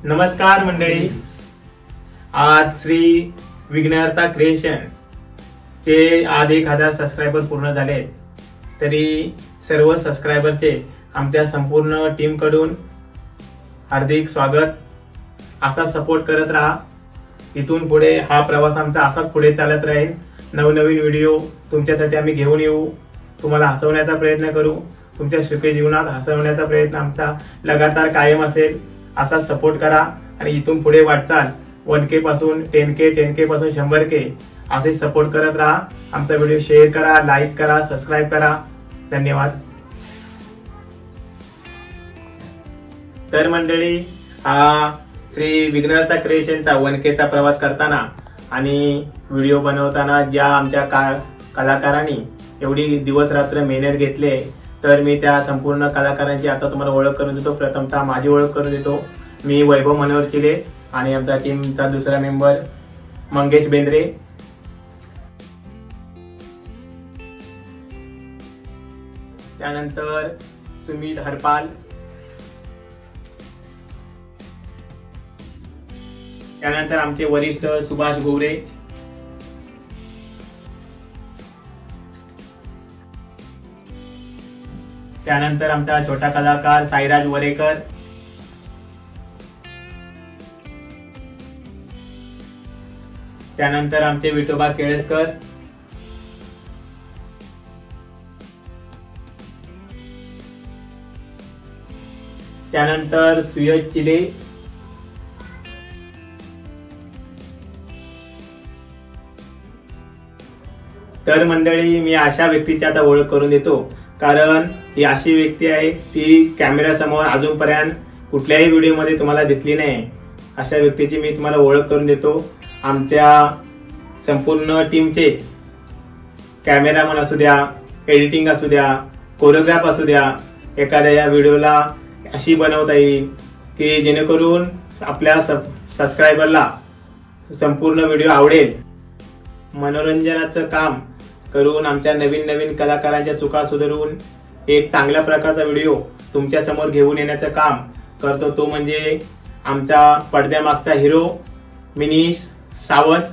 नमस्कार मंडळी, आज श्री विघ्नहर्ता क्रिएशन चे आज 1000 सबस्क्रायबर पूर्ण झाले। तरी सर्व सबस्क्रायबरचे आमच्या संपूर्ण टीम कडून हार्दिक स्वागत। असा सपोर्ट करत राहा। इथून पुढे हा प्रवास आमचा असाच पुढे चालत राहील। नवनवीन व्हिडिओ तुमच्यासाठी आम्ही घेऊन येऊ, तुम्हाला हसवण्याचा प्रयत्न करू। तुमच्या सुखी जीवनात हसवण्याचा प्रयत्न आमचा लगातार कायम असेल। असा सपोर्ट करा आणि इथून पुढे वाटचाल 1K पासून 10K, 10K पासून 100K असे सपोर्ट करत राहा। आमचा व्हिडिओ शेअर करा, लाईक करा, सबस्क्राइब करा। धन्यवाद। तर मंडळी, हा श्री विघ्नहर्ता क्रिएशनचा 1K चा प्रवास करताना आणि व्हिडिओ बनवताना ज्या आमच्या कलाकारांनी एवढी दिवस रात्र मेहनत घेतली, तर मी त्या संपूर्ण कलाकारांची आता तुम्हाला ओळख करून देतो। प्रथमतः माझी ओळख करून देतो। मी वैभव मनोहर चिले आणि आमचा टीमचा दुसरा मेंबर मंगेश बेंद्रे। त्यानंतर सुमित हरपाल, त्यानंतर आमचे वरिष्ठ सुभाष गोरे, त्यानंतर आमचा छोटा कलाकार साईराज वरेकर, त्यानंतर आमचे विठोबा केळसकर, त्यानंतर सुयश चिले, तर मंडळी, मी अशा व्यक्तीची आता ओळख करून देतो, कारण ही अशी व्यक्ती आहे ती कॅमेरा समोर अजूनपर्यंत कुठल्याही व्हिडिओ मध्ये तुम्हाला दिसली नाही। अशा व्यक्तीची मी तुम्हाला ओळख करून देतो। आमच्या संपूर्ण टीमचे कॅमेरामन असू द्या, एडिटिंग असू द्या, कोरिओग्राफ असू द्या, एखाद्या या व्हिडिओला अशी बनवता येईल की जेणेकरून आपल्या सबस्क्रायबरला संपूर्ण व्हिडिओ आवडेल। मनोरंजनाचं काम करून आमच्या नवीन कलाकारांच्या चुका सुधारून एक चांगल्या प्रकारचा व्हिडिओ तुमच्या समोर घेऊन येण्याचं काम करतो, तो म्हणजे आमचा पडद्यामागचा हिरो मिनिश सावंत।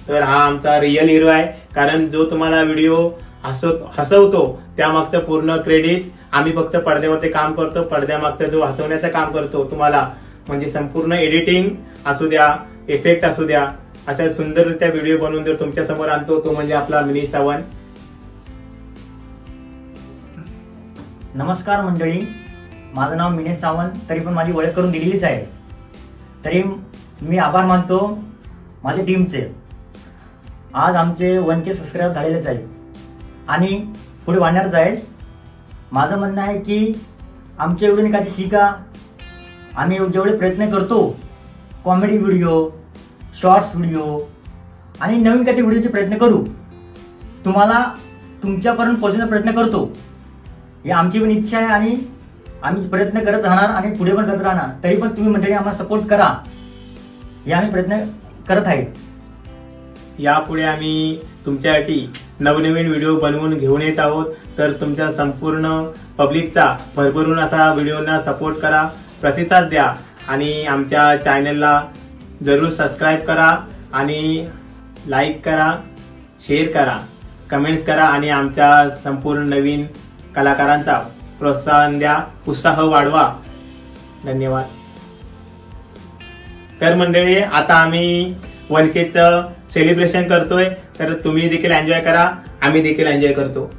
तर हा आमचा रिअल हिरो आहे, कारण जो तुम्हाला व्हिडिओ हसवतो त्यामागचं पूर्ण क्रेडिट आम्ही फक्त पडद्यावरती काम करतो। पडद्यामागचं जो हसवण्याचं काम करतो तुम्हाला, म्हणजे संपूर्ण एडिटिंग असू द्या, इफेक्ट असू द्या, अशा सुंदररित्या व्हिडिओ बनवून जर तुमच्या समोर आणतो, तो म्हणजे आपला मिनिश सावंत। नमस्कार मंडळी, माझं नाव मिनिश सावंत। तरी पण माझी ओळख करून दिलेलीच आहे, तरी मी आभार मानतो माझ्या टीमचे। आज आमचे 1K सबस्क्राईब झालेलेच आहे आणि पुढे वाढणारच आहेत। माझं म्हणणं आहे की आमच्या एवढे एखादी शिका, आम्ही जेवढे प्रयत्न करतो कॉमेडी व्हिडिओ, शॉर्ट्स व्हिडिओ आणि नवीन काही व्हिडिओचे प्रयत्न करू, तुम्हाला तुमच्यापर्यंत पोहोचण्याचा प्रयत्न करतो। ही आमची पण इच्छा आहे आणि आम्ही प्रयत्न करत राहणार आणि पुढे पण करत राहणार। तरी पण तुम्ही मंडळी आम्हाला सपोर्ट करा, हे आम्ही प्रयत्न करत आहे। यापुढे आम्ही तुमच्यासाठी नवनवीन व्हिडिओ बनवून घेऊन येत आहोत, तर तुमच्या संपूर्ण पब्लिकचा भरभरून असा व्हिडिओना सपोर्ट करा, प्रतिसाद द्या आणि आमच्या चॅनलला जरूर सबस्क्राइब करा आणि लाईक करा, शेअर करा, कमेंट्स करा आणि आमच्या संपूर्ण नवीन कलाकारांचा प्रोत्साहन द्या, उत्साह वाढवा। धन्यवाद। तर मंडळी, आता आम्ही 1K चं सेलिब्रेशन करतोय, तर तुम्ही देखील एन्जॉय करा, आम्ही देखील एन्जॉय करतो।